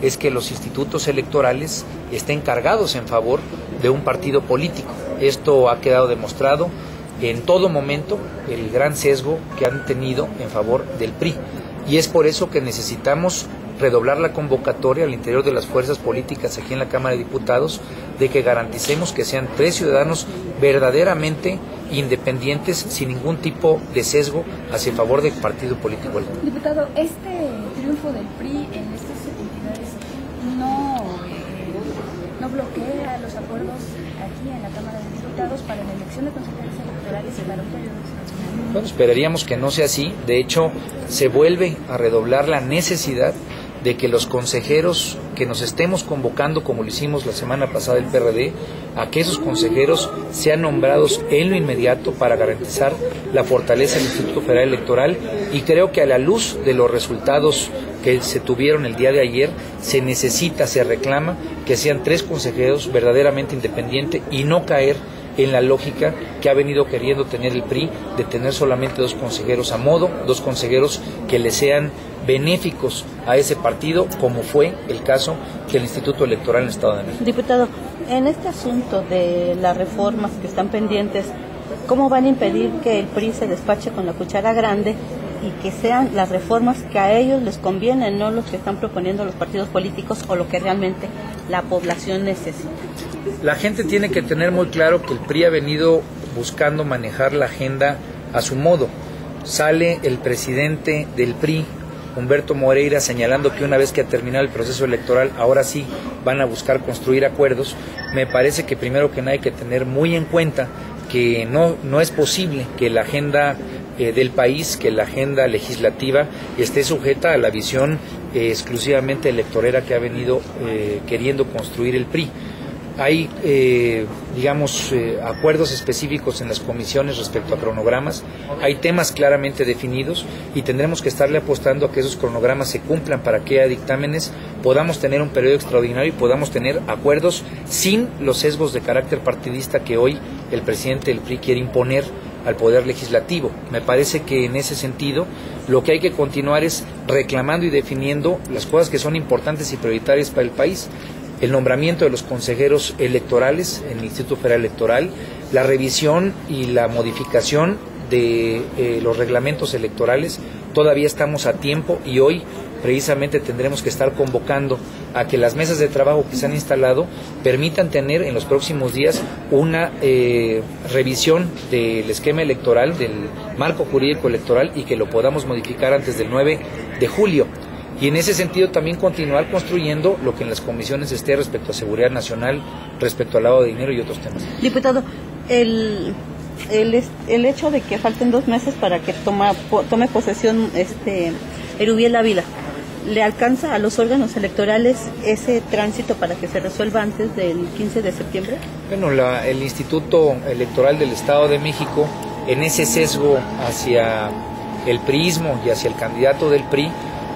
es que los institutos electorales estén cargados en favor de un partido político. Esto ha quedado demostrado en todo momento, el gran sesgo que han tenido en favor del PRI. Y es por eso que necesitamos redoblar la convocatoria al interior de las fuerzas políticas aquí en la Cámara de Diputados de que garanticemos que sean 3 ciudadanos verdaderamente independientes, sin ningún tipo de sesgo hacia el favor del partido político. Diputado, este triunfo del PRI en estas entidades no bloquea los acuerdos aquí en la Cámara de Diputados para la elección de consejeros electorales y para un periodo extraordinario. Bueno, esperaríamos que no sea así. De hecho, se vuelve a redoblar la necesidad de que los consejeros que nos estemos convocando, como lo hicimos la semana pasada el PRD, a que esos consejeros sean nombrados en lo inmediato para garantizar la fortaleza del Instituto Federal Electoral, y creo que a la luz de los resultados que se tuvieron el día de ayer, se necesita, se reclama que sean 3 consejeros verdaderamente independientes y no caer en la lógica que ha venido queriendo tener el PRI de tener solamente 2 consejeros a modo, 2 consejeros que le sean benéficos a ese partido, como fue el caso del Instituto Electoral en el Estado de México. Diputado, en este asunto de las reformas que están pendientes, ¿cómo van a impedir que el PRI se despache con la cuchara grande y que sean las reformas que a ellos les convienen, no los que están proponiendo los partidos políticos o lo que realmente la población necesita? La gente tiene que tener muy claro que el PRI ha venido buscando manejar la agenda a su modo. Sale el presidente del PRI, Humberto Moreira, señalando que una vez que ha terminado el proceso electoral, ahora sí van a buscar construir acuerdos. Me parece que primero que nada hay que tener muy en cuenta que no es posible que la agenda del país, que la agenda legislativa esté sujeta a la visión exclusivamente electorera que ha venido queriendo construir el PRI. Hay, acuerdos específicos en las comisiones respecto a cronogramas, hay temas claramente definidos y tendremos que estarle apostando a que esos cronogramas se cumplan para que haya dictámenes, podamos tener un periodo extraordinario y podamos tener acuerdos sin los sesgos de carácter partidista que hoy el presidente del PRI quiere imponer al Poder Legislativo. Me parece que en ese sentido lo que hay que continuar es reclamando y definiendo las cosas que son importantes y prioritarias para el país. El nombramiento de los consejeros electorales en el Instituto Federal Electoral, la revisión y la modificación de los reglamentos electorales. Todavía estamos a tiempo y hoy precisamente tendremos que estar convocando a que las mesas de trabajo que se han instalado permitan tener en los próximos días una revisión del esquema electoral, del marco jurídico electoral, y que lo podamos modificar antes del 9 de julio. Y en ese sentido también continuar construyendo lo que en las comisiones esté respecto a seguridad nacional, respecto al lavado de dinero y otros temas. Diputado, el hecho de que falten 2 meses para que tome posesión Erubiel Ávila, ¿le alcanza a los órganos electorales ese tránsito para que se resuelva antes del 15 de septiembre? Bueno, el Instituto Electoral del Estado de México, en ese sesgo hacia el priismo y hacia el candidato del PRI,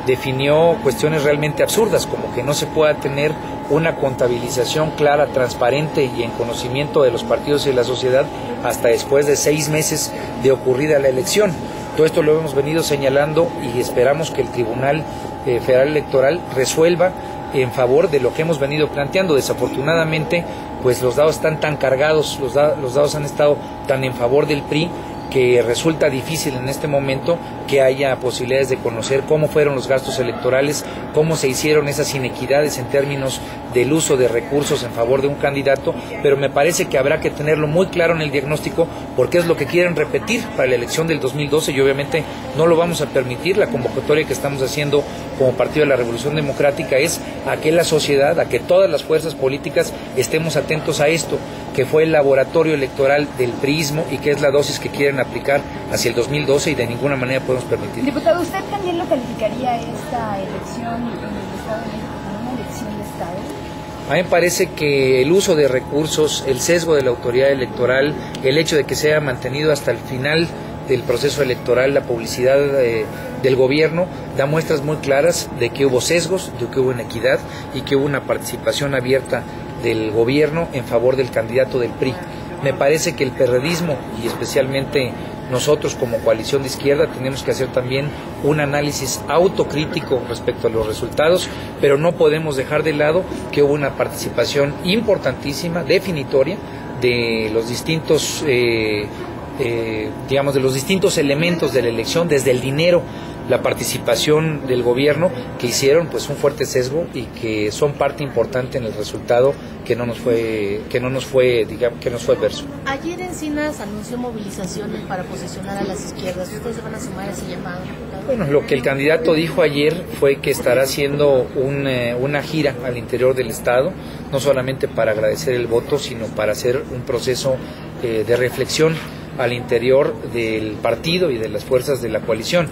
definió cuestiones realmente absurdas, como que no se pueda tener una contabilización clara, transparente y en conocimiento de los partidos y de la sociedad hasta después de 6 meses de ocurrida la elección. Todo esto lo hemos venido señalando y esperamos que el Tribunal Federal Electoral resuelva en favor de lo que hemos venido planteando. Desafortunadamente, pues los dados están tan cargados, los dados han estado tan en favor del PRI, que resulta difícil en este momento que haya posibilidades de conocer cómo fueron los gastos electorales, cómo se hicieron esas inequidades en términos del uso de recursos en favor de un candidato, pero me parece que habrá que tenerlo muy claro en el diagnóstico, porque es lo que quieren repetir para la elección del 2012 y obviamente no lo vamos a permitir. La convocatoria que estamos haciendo como Partido de la Revolución Democrática es a que la sociedad, a que todas las fuerzas políticas estemos atentos a esto, que fue el laboratorio electoral del priismo y que es la dosis que quieren aplicar hacia el 2012 y de ninguna manera podemos permitir. Diputado, ¿usted también lo calificaría esta elección en el Estado de México como una elección de Estado? A mí me parece que el uso de recursos, el sesgo de la autoridad electoral, el hecho de que se haya mantenido hasta el final del proceso electoral la publicidad del gobierno, da muestras muy claras de que hubo sesgos, de que hubo inequidad y que hubo una participación abierta del gobierno en favor del candidato del PRI. Me parece que el perredismo y especialmente nosotros como coalición de izquierda tenemos que hacer también un análisis autocrítico respecto a los resultados, pero no podemos dejar de lado que hubo una participación importantísima, definitoria, de los distintos de los distintos elementos de la elección, desde el dinero, la participación del gobierno, que hicieron pues un fuerte sesgo y que son parte importante en el resultado que no nos fue adverso. Ayer Encinas anunció movilizaciones para posicionar a las izquierdas. ¿Ustedes se van a sumar a ese llamado? Bueno, lo que el candidato dijo ayer fue que estará haciendo una gira al interior del estado, no solamente para agradecer el voto, sino para hacer un proceso de reflexión al interior del partido y de las fuerzas de la coalición.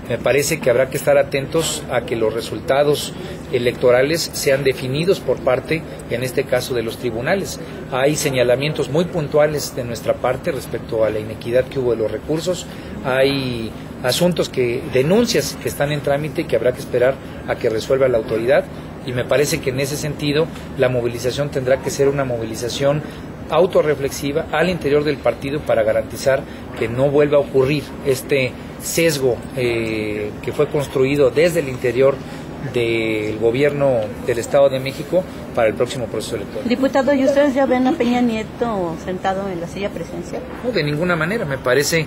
Me parece que habrá que estar atentos a que los resultados electorales sean definidos por parte, en este caso, de los tribunales. Hay señalamientos muy puntuales de nuestra parte respecto a la inequidad que hubo de los recursos. Hay asuntos denuncias que están en trámite y que habrá que esperar a que resuelva la autoridad. Y me parece que en ese sentido la movilización tendrá que ser una movilización autorreflexiva al interior del partido para garantizar que no vuelva a ocurrir este sesgo que fue construido desde el interior del gobierno del Estado de México para el próximo proceso electoral. Diputado, ¿y ustedes ya ven a Peña Nieto sentado en la silla presidencial? No, de ninguna manera. Me parece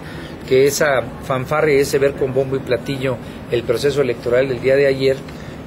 que esa fanfarria, ese ver con bombo y platillo el proceso electoral del día de ayer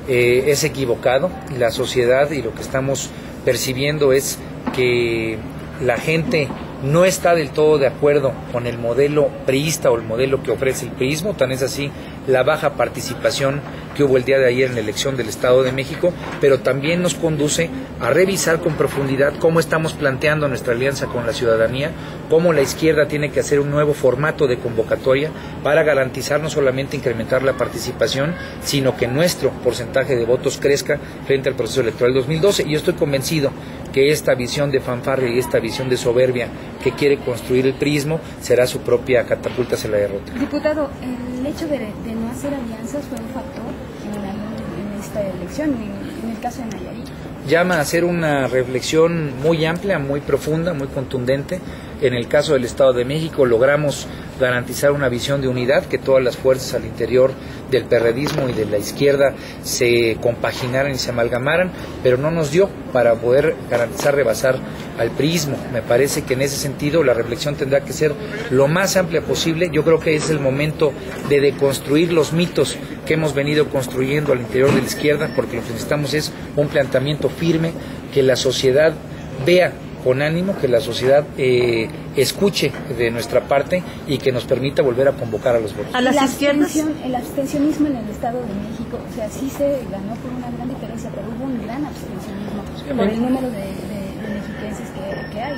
es equivocado. La sociedad y lo que estamos percibiendo es que la gente no está del todo de acuerdo con el modelo priista o el modelo que ofrece el priismo, tan es así la baja participación que hubo el día de ayer en la elección del Estado de México, pero también nos conduce a revisar con profundidad cómo estamos planteando nuestra alianza con la ciudadanía, cómo la izquierda tiene que hacer un nuevo formato de convocatoria para garantizar no solamente incrementar la participación, sino que nuestro porcentaje de votos crezca frente al proceso electoral 2012. Y yo estoy convencido que esta visión de fanfarria y esta visión de soberbia que quiere construir el priismo será su propia catapulta hacia la derrota. Diputado, el hecho de no hacer alianzas fue un factor en esta elección, en el caso de Nayarit. Llama a hacer una reflexión muy amplia, muy profunda, muy contundente. En el caso del Estado de México logramos garantizar una visión de unidad, que todas las fuerzas al interior del perredismo y de la izquierda se compaginaran y se amalgamaran, pero no nos dio para poder garantizar rebasar al priismo. Me parece que en ese sentido la reflexión tendrá que ser lo más amplia posible. Yo creo que es el momento de deconstruir los mitos que hemos venido construyendo al interior de la izquierda, porque lo que necesitamos es un planteamiento firme, que la sociedad vea con ánimo, que la sociedad escuche de nuestra parte y que nos permita volver a convocar a los votos. A las izquierdas, el abstencionismo en el Estado de México, o sea, sí se ganó por una gran diferencia, pero hubo un gran abstencionismo por el número de mexiquenses que hay.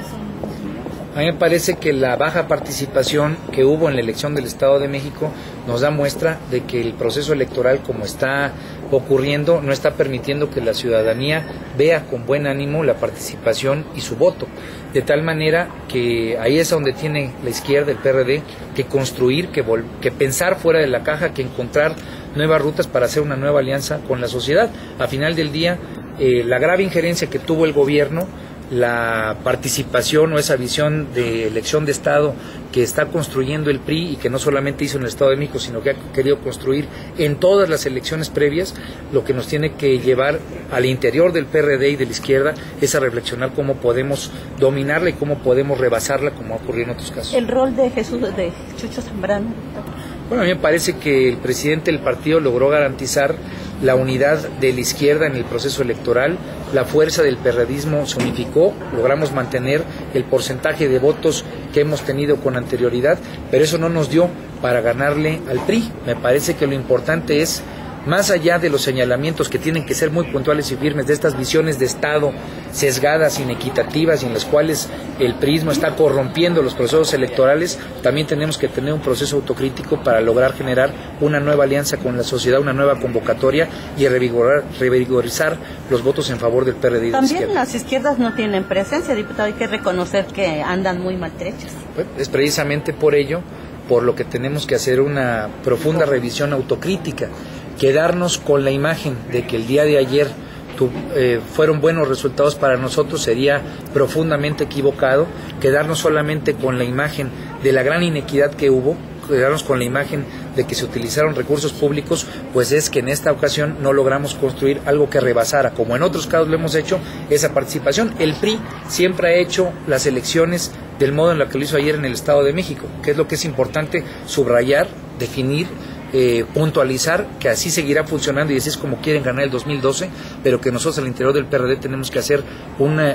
A mí me parece que la baja participación que hubo en la elección del Estado de México nos da muestra de que el proceso electoral, como está ocurriendo, no está permitiendo que la ciudadanía vea con buen ánimo la participación y su voto. De tal manera que ahí es donde tiene la izquierda, el PRD, que construir, que pensar fuera de la caja, que encontrar nuevas rutas para hacer una nueva alianza con la sociedad. A final del día, la grave injerencia que tuvo el gobierno, la participación o esa visión de elección de Estado que está construyendo el PRI y que no solamente hizo en el Estado de México, sino que ha querido construir en todas las elecciones previas, lo que nos tiene que llevar al interior del PRD y de la izquierda es a reflexionar cómo podemos dominarla y cómo podemos rebasarla, como ha ocurrido en otros casos. El rol de Chucho Zambrano. Bueno, a mí me parece que el presidente del partido logró garantizar la unidad de la izquierda en el proceso electoral, la fuerza del perredismo se unificó, logramos mantener el porcentaje de votos que hemos tenido con anterioridad, pero eso no nos dio para ganarle al PRI. Me parece que lo importante es, más allá de los señalamientos que tienen que ser muy puntuales y firmes, de estas visiones de Estado sesgadas, inequitativas y en las cuales el priismo está corrompiendo los procesos electorales, también tenemos que tener un proceso autocrítico para lograr generar una nueva alianza con la sociedad, una nueva convocatoria y revigorizar los votos en favor del PRD. También las izquierdas no tienen presencia, diputado, hay que reconocer que andan muy maltrechas. Bueno, es precisamente por ello por lo que tenemos que hacer una profunda revisión autocrítica, quedarnos con la imagen de que el día de ayer fueron buenos resultados para nosotros, sería profundamente equivocado quedarnos solamente con la imagen de la gran inequidad que hubo, quedarnos con la imagen de que se utilizaron recursos públicos, pues es que en esta ocasión no logramos construir algo que rebasara, como en otros casos lo hemos hecho, esa participación. El PRI siempre ha hecho las elecciones del modo en el que lo hizo ayer en el Estado de México, que es lo que es importante subrayar, definir, puntualizar, que así seguirá funcionando y así es como quieren ganar el 2012, pero que nosotros al interior del PRD tenemos que hacer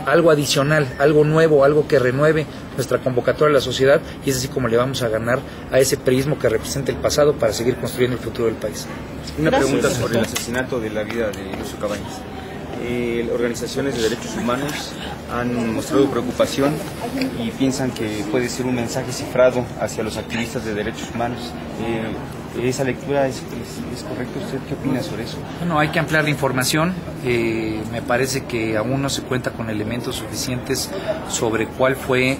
algo adicional, algo nuevo, algo que renueve nuestra convocatoria a la sociedad, y es así como le vamos a ganar a ese priismo que representa el pasado para seguir construyendo el futuro del país. Una pregunta sobre el asesinato de la vida de Lucio Cabañas. Organizaciones de derechos humanos han mostrado preocupación y piensan que puede ser un mensaje cifrado hacia los activistas de derechos humanos. ¿Esa lectura es correcta? ¿Usted qué opina sobre eso? Bueno, hay que ampliar la información. Me parece que aún no se cuenta con elementos suficientes sobre cuál fue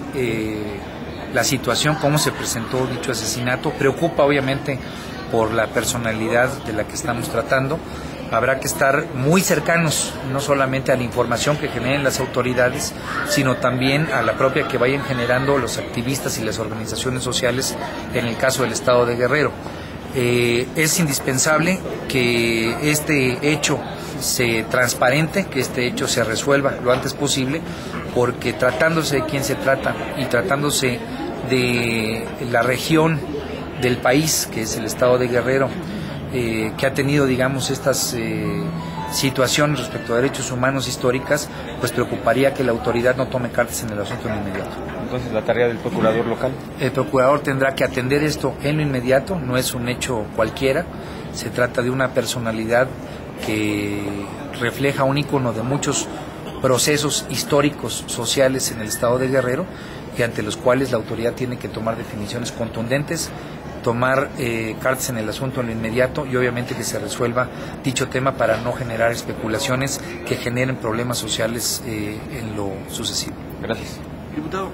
la situación, cómo se presentó dicho asesinato. Preocupa obviamente por la personalidad de la que estamos tratando. Habrá que estar muy cercanos, no solamente a la información que generen las autoridades, sino también a la propia que vayan generando los activistas y las organizaciones sociales en el caso del Estado de Guerrero. Es indispensable que este hecho se transparente, que este hecho se resuelva lo antes posible, porque tratándose de quién se trata y tratándose de la región del país, que es el Estado de Guerrero, que ha tenido, digamos, estas situaciones respecto a derechos humanos históricas, pues preocuparía que la autoridad no tome cartas en el asunto en inmediato. Entonces, ¿la tarea del procurador local? El procurador tendrá que atender esto en lo inmediato, no es un hecho cualquiera, se trata de una personalidad que refleja un ícono de muchos procesos históricos, sociales en el Estado de Guerrero, y ante los cuales la autoridad tiene que tomar definiciones contundentes, tomar cartas en el asunto en lo inmediato y obviamente que se resuelva dicho tema para no generar especulaciones que generen problemas sociales en lo sucesivo. Gracias. Diputado,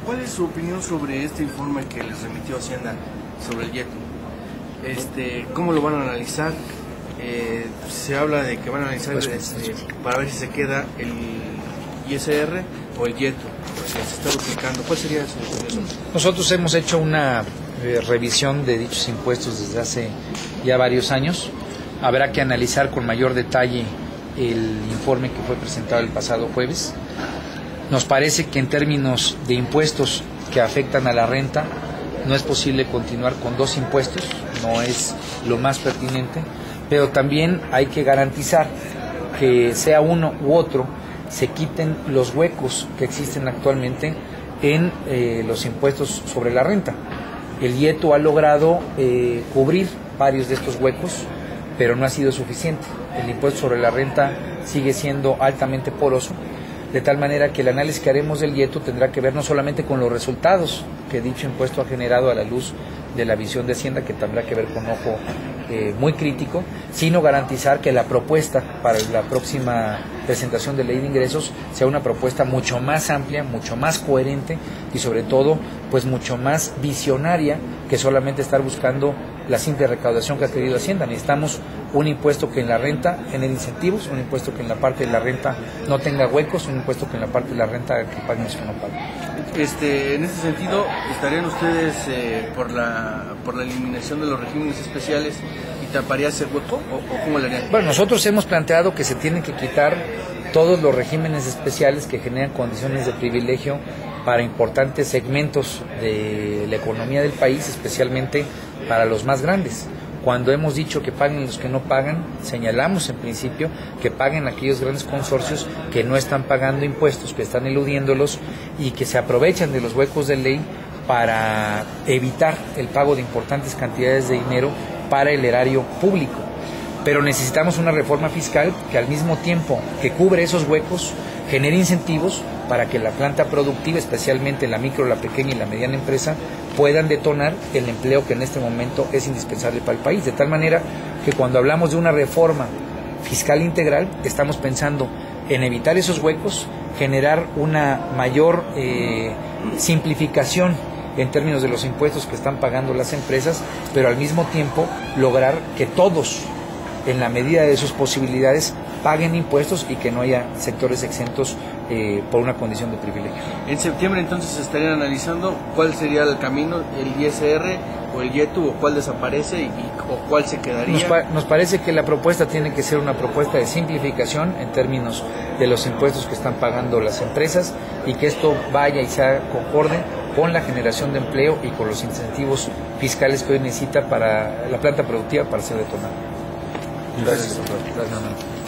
¿cuál es su opinión sobre este informe que les remitió Hacienda sobre el YETO? ¿Cómo lo van a analizar? Se habla de que van a analizar para ver si se queda el ISR o el YETO, porque se está duplicando. ¿Cuál sería su opinión? Nosotros hemos hecho una revisión de dichos impuestos desde hace ya varios años. Habrá que analizar con mayor detalle el informe que fue presentado el pasado jueves. Nos parece que en términos de impuestos que afectan a la renta no es posible continuar con dos impuestos, no es lo más pertinente, pero también hay que garantizar que sea uno u otro se quiten los huecos que existen actualmente en los impuestos sobre la renta. El YETO ha logrado cubrir varios de estos huecos, pero no ha sido suficiente. El impuesto sobre la renta sigue siendo altamente poroso, de tal manera que el análisis que haremos del YETO tendrá que ver no solamente con los resultados que dicho impuesto ha generado a la luz de la visión de Hacienda, que tendrá que ver con ojo muy crítico, sino garantizar que la propuesta para la próxima presentación de ley de ingresos sea una propuesta mucho más amplia, mucho más coherente y sobre todo pues mucho más visionaria que solamente estar buscando la simple recaudación que ha querido Hacienda. Necesitamos un impuesto que en la renta genere incentivos, un impuesto que en la parte de la renta no tenga huecos, un impuesto que en la parte de la renta que paguen los que no pagan. En ese sentido, ¿estarían ustedes por la eliminación de los regímenes especiales y taparía ese hueco o cómo le harían? Bueno, nosotros hemos planteado que se tienen que quitar todos los regímenes especiales que generan condiciones de privilegio para importantes segmentos de la economía del país, especialmente para los más grandes. Cuando hemos dicho que paguen los que no pagan, señalamos en principio que paguen aquellos grandes consorcios que no están pagando impuestos, que están eludiéndolos y que se aprovechan de los huecos de ley para evitar el pago de importantes cantidades de dinero para el erario público. Pero necesitamos una reforma fiscal que al mismo tiempo que cubre esos huecos, genere incentivos para que la planta productiva, especialmente la micro, la pequeña y la mediana empresa, puedan detonar el empleo que en este momento es indispensable para el país. De tal manera que cuando hablamos de una reforma fiscal integral, estamos pensando en evitar esos huecos, generar una mayor simplificación en términos de los impuestos que están pagando las empresas, pero al mismo tiempo lograr que todos, en la medida de sus posibilidades, paguen impuestos y que no haya sectores exentos por una condición de privilegio. En septiembre entonces estarían analizando cuál sería el camino, el ISR o el YETU, o cuál desaparece o cuál se quedaría. Nos parece que la propuesta tiene que ser una propuesta de simplificación en términos de los impuestos que están pagando las empresas y que esto vaya y sea concorde con la generación de empleo y con los incentivos fiscales que hoy necesita para la planta productiva para ser detonada. Gracias, doctor. Gracias.